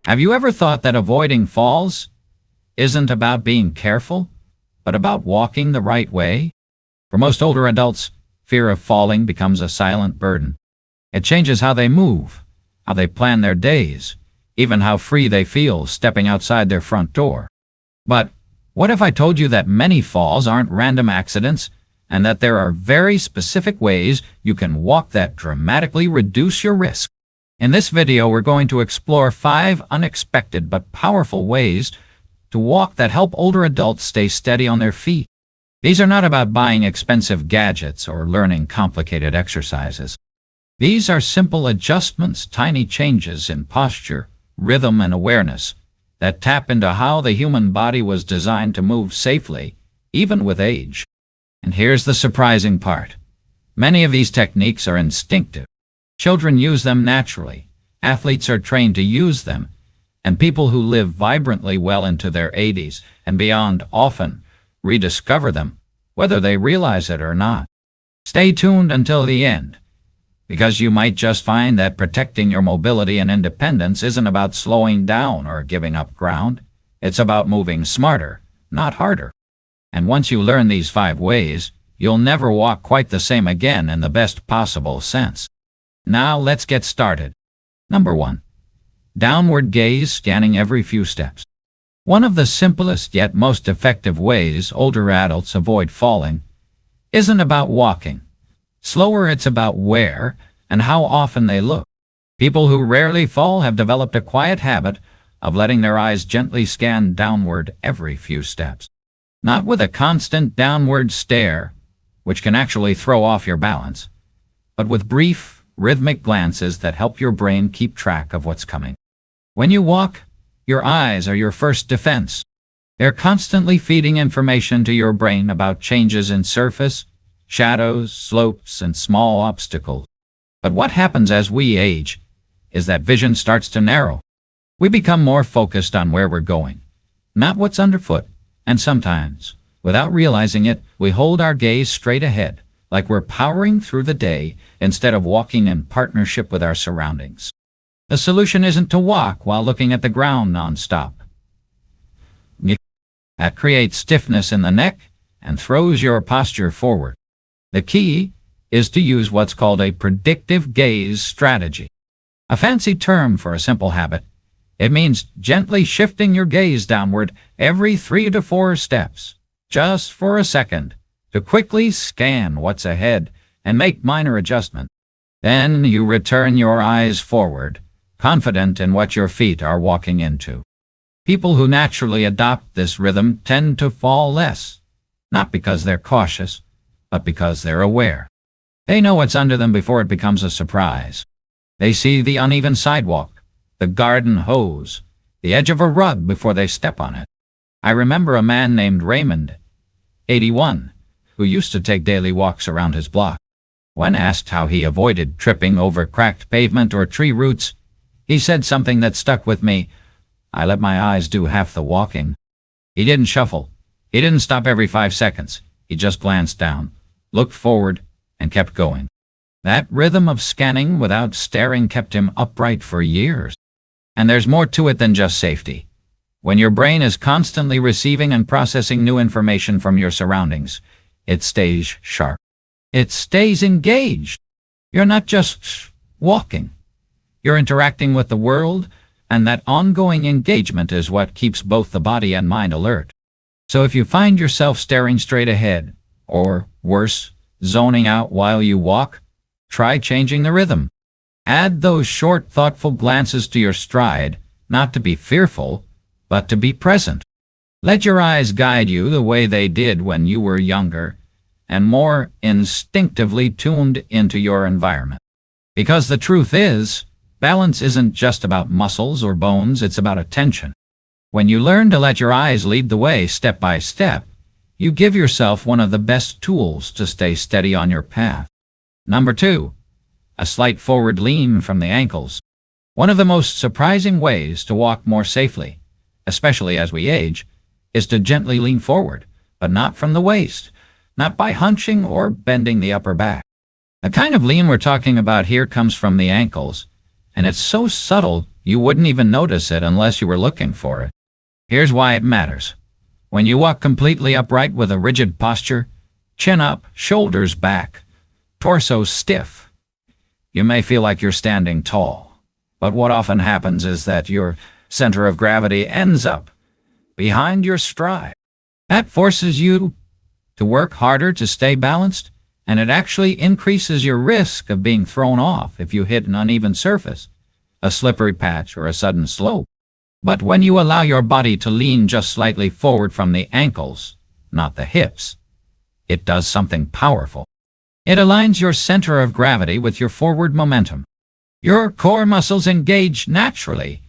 Have you ever thought that avoiding falls isn't about being careful, but about walking the right way? For most older adults, fear of falling becomes a silent burden. It changes how they move, how they plan their days, even how free they feel stepping outside their front door. But what if I told you that many falls aren't random accidents, and that there are very specific ways you can walk that dramatically reduce your risk? In this video, we're going to explore 5 unexpected but powerful ways to walk that help older adults stay steady on their feet. These are not about buying expensive gadgets or learning complicated exercises. These are simple adjustments, tiny changes in posture, rhythm, and awareness that tap into how the human body was designed to move safely, even with age. And here's the surprising part. Many of these techniques are instinctive. Children use them naturally. Athletes are trained to use them. And people who live vibrantly well into their 80s and beyond often rediscover them, whether they realize it or not. Stay tuned until the end, because you might just find that protecting your mobility and independence isn't about slowing down or giving up ground. It's about moving smarter, not harder. And once you learn these 5 ways, you'll never walk quite the same again in the best possible sense. Now let's get started. Number 1. Downward gaze, scanning every few steps. One of the simplest yet most effective ways older adults avoid falling isn't about walking slower, it's about where and how often they look. People who rarely fall have developed a quiet habit of letting their eyes gently scan downward every few steps. Not with a constant downward stare, which can actually throw off your balance, but with brief, rhythmic glances that help your brain keep track of what's coming. When you walk, your eyes are your first defense. They're constantly feeding information to your brain about changes in surface, shadows, slopes, and small obstacles. But what happens as we age is that vision starts to narrow. We become more focused on where we're going, not what's underfoot. And sometimes, without realizing it, we hold our gaze straight ahead, like we're powering through the day instead of walking in partnership with our surroundings. The solution isn't to walk while looking at the ground nonstop. That creates stiffness in the neck and throws your posture forward. The key is to use what's called a predictive gaze strategy, a fancy term for a simple habit. It means gently shifting your gaze downward every 3 to 4 steps, just for a second, to quickly scan what's ahead and make minor adjustments. Then you return your eyes forward, confident in what your feet are walking into. People who naturally adopt this rhythm tend to fall less, not because they're cautious, but because they're aware. They know what's under them before it becomes a surprise. They see the uneven sidewalk, the garden hose, the edge of a rug before they step on it. I remember a man named Raymond, 81, who used to take daily walks around his block. When asked how he avoided tripping over cracked pavement or tree roots, he said something that stuck with me. I let my eyes do half the walking. He didn't shuffle. He didn't stop every 5 seconds. He just glanced down, looked forward, and kept going. That rhythm of scanning without staring kept him upright for years. And there's more to it than just safety. When your brain is constantly receiving and processing new information from your surroundings, it stays sharp. It stays engaged. You're not just walking. You're interacting with the world, and that ongoing engagement is what keeps both the body and mind alert. So if you find yourself staring straight ahead, or worse, zoning out while you walk, try changing the rhythm. Add those short, thoughtful glances to your stride, not to be fearful, but to be present. Let your eyes guide you the way they did when you were younger, and more instinctively tuned into your environment. Because the truth is, balance isn't just about muscles or bones, it's about attention. When you learn to let your eyes lead the way step by step, you give yourself one of the best tools to stay steady on your path. Number 2, a slight forward lean from the ankles. One of the most surprising ways to walk more safely, especially as we age, is to gently lean forward, but not from the waist, not by hunching or bending the upper back. The kind of lean we're talking about here comes from the ankles, and it's so subtle You wouldn't even notice it unless you were looking for it. Here's why it matters. When you walk completely upright with a rigid posture, chin up, shoulders back, torso stiff, you may feel like you're standing tall. But what often happens is that your center of gravity ends up behind your stride. That forces you to work harder to stay balanced, and it actually increases your risk of being thrown off if you hit an uneven surface, a slippery patch, or a sudden slope. But when you allow your body to lean just slightly forward from the ankles, not the hips, it does something powerful. It aligns your center of gravity with your forward momentum. Your core muscles engage naturally.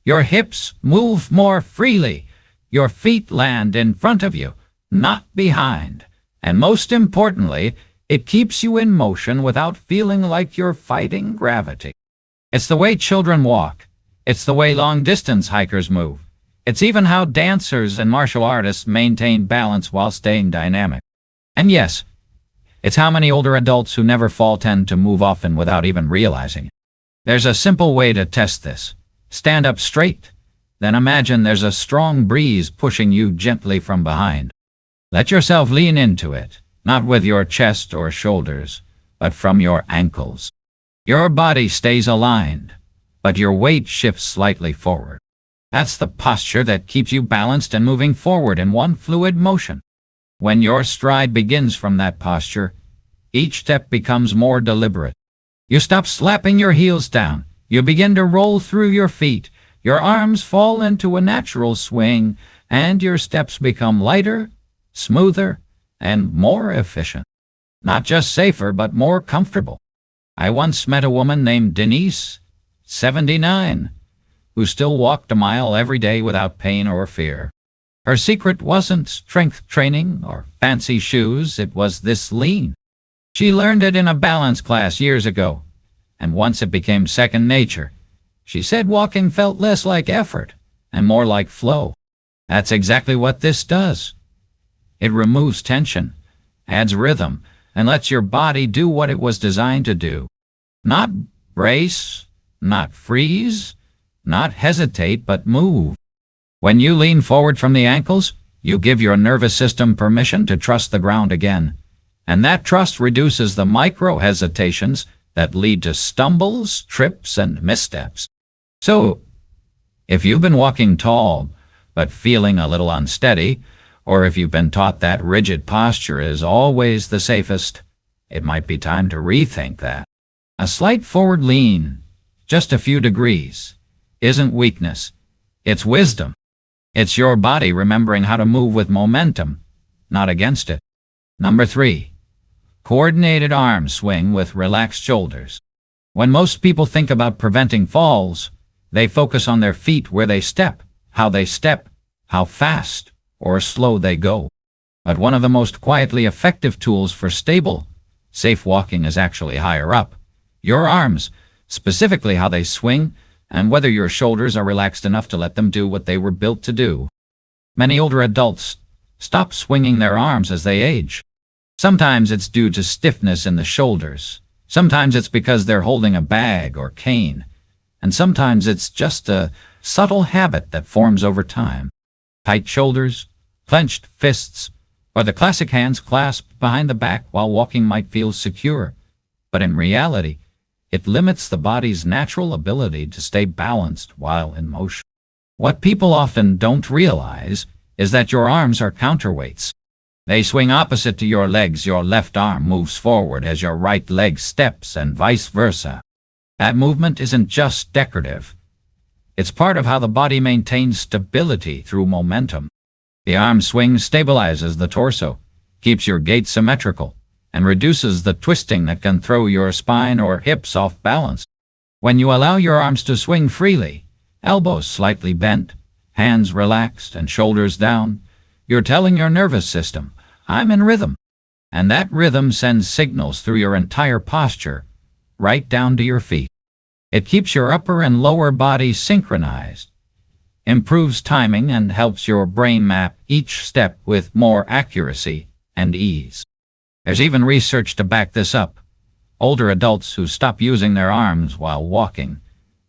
Your hips move more freely. Your feet land in front of you, not behind. And most importantly, it keeps you in motion without feeling like you're fighting gravity. It's the way children walk. It's the way long-distance hikers move. It's even how dancers and martial artists maintain balance while staying dynamic. And yes, it's how many older adults who never fall tend to move often without even realizing it. There's a simple way to test this. Stand up straight, then imagine there's a strong breeze pushing you gently from behind. Let yourself lean into it, not with your chest or shoulders, but from your ankles. Your body stays aligned, but your weight shifts slightly forward. That's the posture that keeps you balanced and moving forward in one fluid motion. When your stride begins from that posture, each step becomes more deliberate. You stop slapping your heels down. You begin to roll through your feet. Your arms fall into a natural swing, and your steps become lighter, smoother, and more efficient. Not just safer, but more comfortable. I once met a woman named Denise, 79, who still walked a mile every day without pain or fear. Her secret wasn't strength training or fancy shoes, it was this lean. She learned it in a balance class years ago, and once it became second nature. She said walking felt less like effort and more like flow. That's exactly what this does. It removes tension, adds rhythm, and lets your body do what it was designed to do. Not brace, not freeze, not hesitate, but move. When you lean forward from the ankles, you give your nervous system permission to trust the ground again. And that trust reduces the micro-hesitations that lead to stumbles, trips, and missteps. So, if you've been walking tall, but feeling a little unsteady, or if you've been taught that rigid posture is always the safest, it might be time to rethink that. A slight forward lean, just a few degrees, isn't weakness. It's wisdom. It's your body remembering how to move with momentum, not against it. Number 3. Coordinated arm swing with relaxed shoulders. When most people think about preventing falls, they focus on their feet, where they step, how fast or slow they go. But one of the most quietly effective tools for stable, safe walking is actually higher up. Your arms, specifically how they swing, and whether your shoulders are relaxed enough to let them do what they were built to do. Many older adults stop swinging their arms as they age. Sometimes it's due to stiffness in the shoulders. Sometimes it's because they're holding a bag or cane. And sometimes it's just a subtle habit that forms over time. Tight shoulders, clenched fists, or the classic hands clasped behind the back while walking might feel secure. But in reality, it limits the body's natural ability to stay balanced while in motion. What people often don't realize is that your arms are counterweights. They swing opposite to your legs. Your left arm moves forward as your right leg steps, and vice versa. That movement isn't just decorative. It's part of how the body maintains stability through momentum. The arm swing stabilizes the torso, keeps your gait symmetrical, and reduces the twisting that can throw your spine or hips off balance. When you allow your arms to swing freely, elbows slightly bent, hands relaxed, and shoulders down, you're telling your nervous system, I'm in rhythm. And that rhythm sends signals through your entire posture, right down to your feet. It keeps your upper and lower body synchronized, improves timing, and helps your brain map each step with more accuracy and ease. There's even research to back this up. Older adults who stop using their arms while walking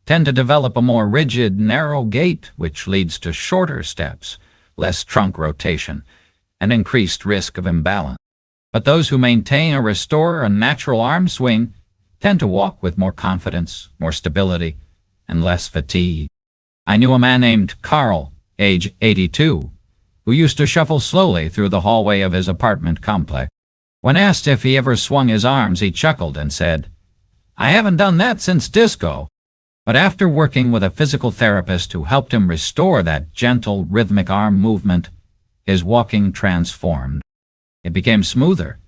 tend to develop a more rigid, narrow gait, which leads to shorter steps, less trunk rotation, and increased risk of imbalance. But those who maintain or restore a natural arm swing tend to walk with more confidence, more stability, and less fatigue. I knew a man named Carl, age 82, who used to shuffle slowly through the hallway of his apartment complex. When asked if he ever swung his arms, he chuckled and said, "I haven't done that since disco." But after working with a physical therapist who helped him restore that gentle, rhythmic arm movement, his walking transformed. It became smoother,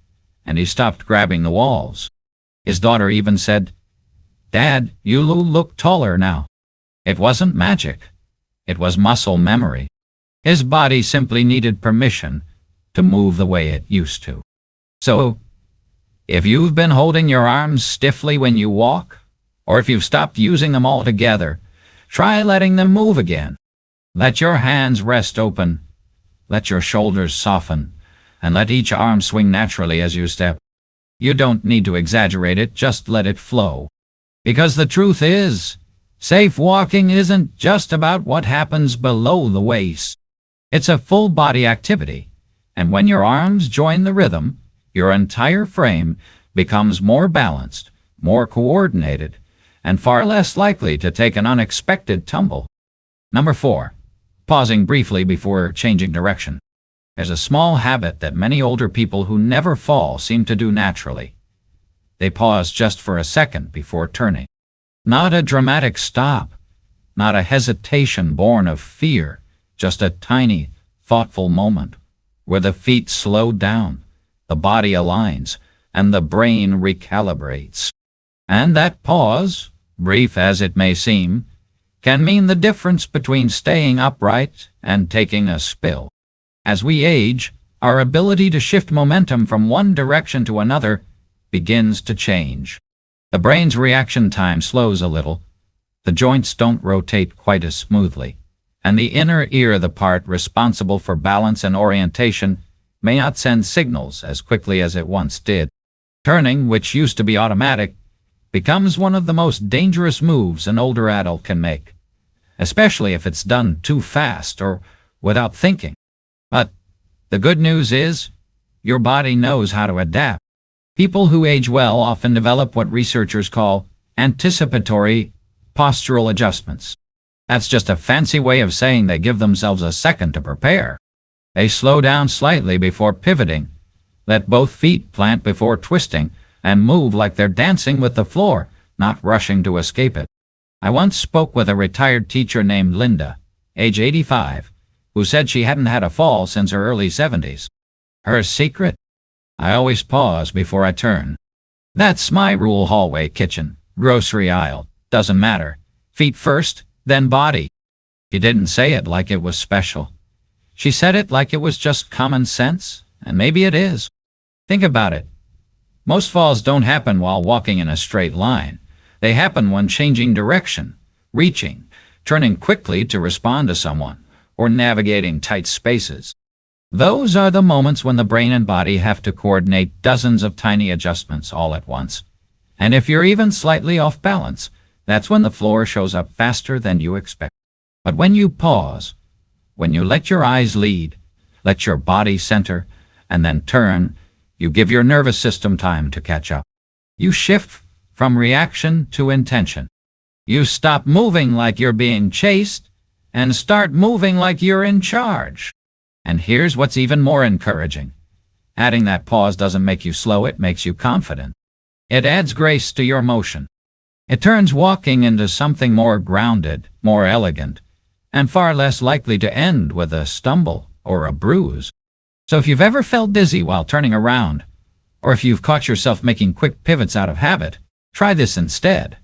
and he stopped grabbing the walls. His daughter even said, "Dad, you look taller now." It wasn't magic. It was muscle memory. His body simply needed permission to move the way it used to. So, if you've been holding your arms stiffly when you walk, or if you've stopped using them altogether, try letting them move again. Let your hands rest open. Let your shoulders soften, and let each arm swing naturally as you step. You don't need to exaggerate it, just let it flow. Because the truth is, safe walking isn't just about what happens below the waist. It's a full-body activity, and when your arms join the rhythm, your entire frame becomes more balanced, more coordinated, and far less likely to take an unexpected tumble. Number 4, pausing briefly before changing direction. There's a small habit that many older people who never fall seem to do naturally. They pause just for a second before turning. Not a dramatic stop, not a hesitation born of fear, just a tiny, thoughtful moment where the feet slow down, the body aligns, and the brain recalibrates. And that pause, brief as it may seem, can mean the difference between staying upright and taking a spill. As we age, our ability to shift momentum from one direction to another begins to change. The brain's reaction time slows a little, the joints don't rotate quite as smoothly, and the inner ear, the part responsible for balance and orientation, may not send signals as quickly as it once did. Turning, which used to be automatic, becomes one of the most dangerous moves an older adult can make, especially if it's done too fast or without thinking. But the good news is, your body knows how to adapt. People who age well often develop what researchers call anticipatory postural adjustments. That's just a fancy way of saying they give themselves a second to prepare. They slow down slightly before pivoting, let both feet plant before twisting, and move like they're dancing with the floor, not rushing to escape it. I once spoke with a retired teacher named Linda, age 85, who said she hadn't had a fall since her early 70s. Her secret? I always pause before I turn. That's my rule: hallway, kitchen, grocery aisle, doesn't matter. Feet first, then body. She didn't say it like it was special. She said it like it was just common sense, and maybe it is. Think about it. Most falls don't happen while walking in a straight line. They happen when changing direction, reaching, turning quickly to respond to someone, or navigating tight spaces. Those are the moments when the brain and body have to coordinate dozens of tiny adjustments all at once. And if you're even slightly off balance, that's when the floor shows up faster than you expect. But when you pause, when you let your eyes lead, let your body center, and then turn, you give your nervous system time to catch up. You shift from reaction to intention. You stop moving like you're being chased and start moving like you're in charge. And here's what's even more encouraging. Adding that pause doesn't make you slow, it makes you confident. It adds grace to your motion. It turns walking into something more grounded, more elegant, and far less likely to end with a stumble or a bruise. So if you've ever felt dizzy while turning around, or if you've caught yourself making quick pivots out of habit, try this instead.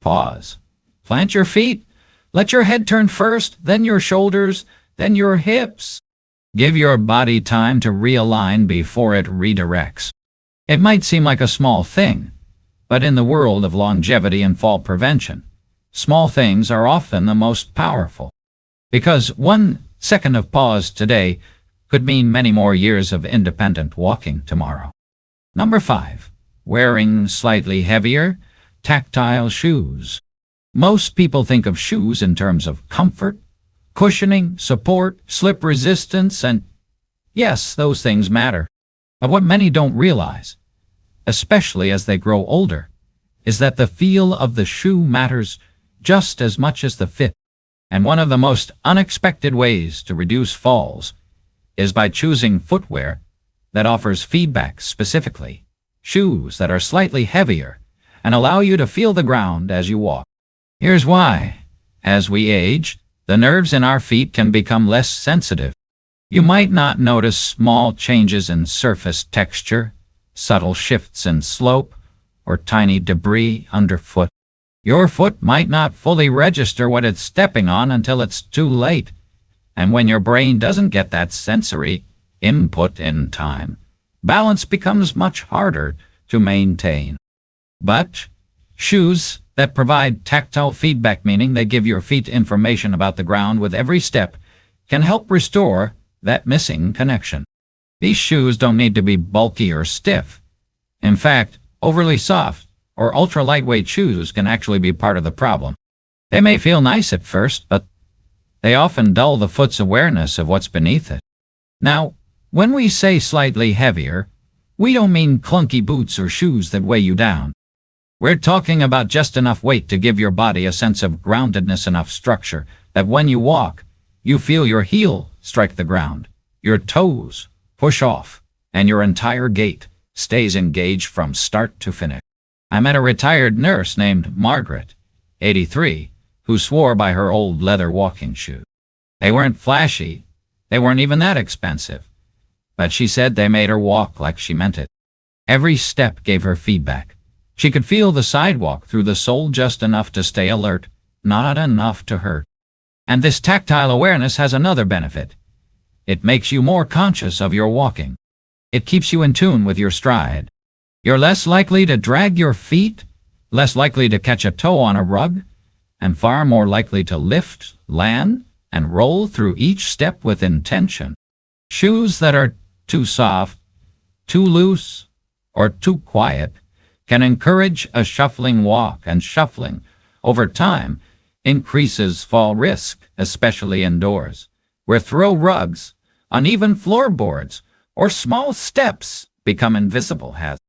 Pause. Plant your feet. Let your head turn first, then your shoulders, then your hips. Give your body time to realign before it redirects. It might seem like a small thing, but in the world of longevity and fall prevention, small things are often the most powerful. Because 1 second of pause today could mean many more years of independent walking tomorrow. Number 5, wearing slightly heavier, tactile shoes. Most people think of shoes in terms of comfort, cushioning, support, slip resistance, and yes, those things matter. But what many don't realize, especially as they grow older, is that the feel of the shoe matters just as much as the fit. And one of the most unexpected ways to reduce falls is by choosing footwear that offers feedback specifically, shoes that are slightly heavier and allow you to feel the ground as you walk. Here's why. As we age, the nerves in our feet can become less sensitive. You might not notice small changes in surface texture, subtle shifts in slope, or tiny debris underfoot. Your foot might not fully register what it's stepping on until it's too late. And when your brain doesn't get that sensory input in time, balance becomes much harder to maintain. But shoes that provide tactile feedback, meaning they give your feet information about the ground with every step, can help restore that missing connection. These shoes don't need to be bulky or stiff. In fact, overly soft or ultra-lightweight shoes can actually be part of the problem. They may feel nice at first, but they often dull the foot's awareness of what's beneath it. Now, when we say slightly heavier, we don't mean clunky boots or shoes that weigh you down. We're talking about just enough weight to give your body a sense of groundedness, enough structure, that when you walk, you feel your heel strike the ground, your toes push off, and your entire gait stays engaged from start to finish. I met a retired nurse named Margaret, 83, who swore by her old leather walking shoes. They weren't flashy, they weren't even that expensive, but she said they made her walk like she meant it. Every step gave her feedback. She could feel the sidewalk through the sole just enough to stay alert, not enough to hurt. And this tactile awareness has another benefit. It makes you more conscious of your walking. It keeps you in tune with your stride. You're less likely to drag your feet, less likely to catch a toe on a rug, and far more likely to lift, land, and roll through each step with intention. Shoes that are too soft, too loose, or too quiet can encourage a shuffling walk, and shuffling, over time, increases fall risk, especially indoors, where throw rugs, uneven floorboards, or small steps become invisible hazards.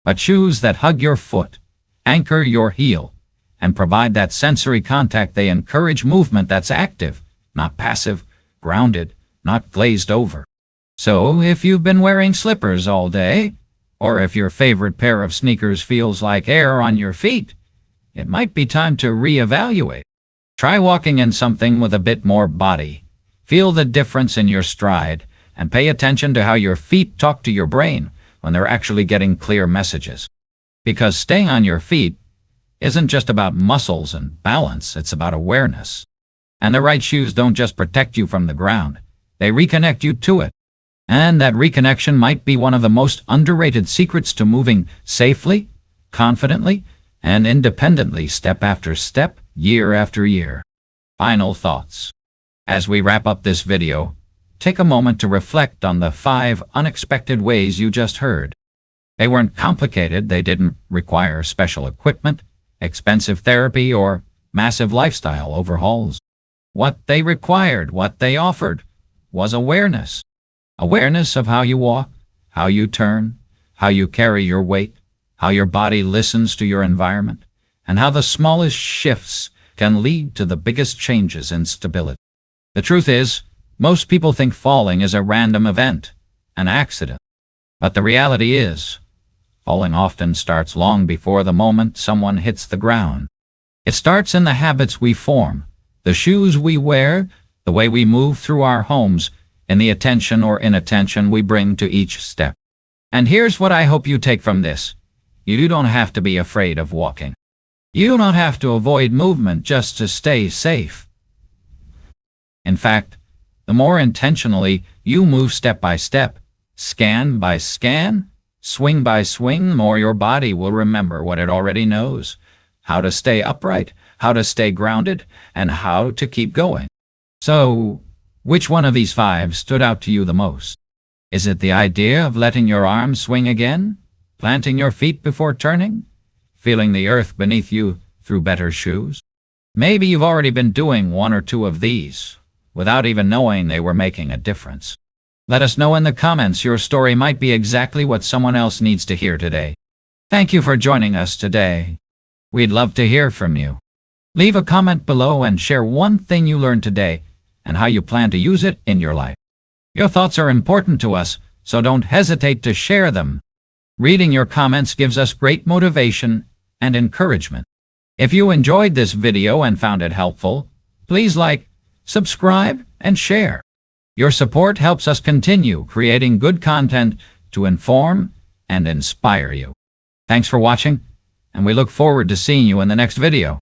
But shoes that hug your foot, anchor your heel, and provide that sensory contact, they encourage movement that's active, not passive, grounded, not glazed over. So if you've been wearing slippers all day, or if your favorite pair of sneakers feels like air on your feet, it might be time to reevaluate. Try walking in something with a bit more body. Feel the difference in your stride, and pay attention to how your feet talk to your brain when they're actually getting clear messages. Because staying on your feet isn't just about muscles and balance, it's about awareness. And the right shoes don't just protect you from the ground, they reconnect you to it. And that reconnection might be one of the most underrated secrets to moving safely, confidently, and independently step after step, year after year. Final thoughts. As we wrap up this video, take a moment to reflect on the 5 unexpected ways you just heard. They weren't complicated, they didn't require special equipment, expensive therapy, or massive lifestyle overhauls. What they required, what they offered, was awareness. Awareness of how you walk, how you turn, how you carry your weight, how your body listens to your environment, and how the smallest shifts can lead to the biggest changes in stability. The truth is, most people think falling is a random event, an accident. But the reality is, falling often starts long before the moment someone hits the ground. It starts in the habits we form, the shoes we wear, the way we move through our homes, and the attention or inattention we bring to each step. And here's what I hope you take from this. You don't have to be afraid of walking. You don't have to avoid movement just to stay safe. In fact, the more intentionally you move step by step, scan by scan, swing by swing, the more your body will remember what it already knows. How to stay upright, how to stay grounded, and how to keep going. So, which one of these 5 stood out to you the most? Is it the idea of letting your arms swing again? Planting your feet before turning? Feeling the earth beneath you through better shoes? Maybe you've already been doing one or two of these without even knowing they were making a difference. Let us know in the comments. Your story might be exactly what someone else needs to hear today. Thank you for joining us today. We'd love to hear from you. Leave a comment below and share one thing you learned today and how you plan to use it in your life. Your thoughts are important to us, so don't hesitate to share them. Reading your comments gives us great motivation and encouragement. If you enjoyed this video and found it helpful, please like, subscribe, and share. Your support helps us continue creating good content to inform and inspire you. Thanks for watching, and we look forward to seeing you in the next video.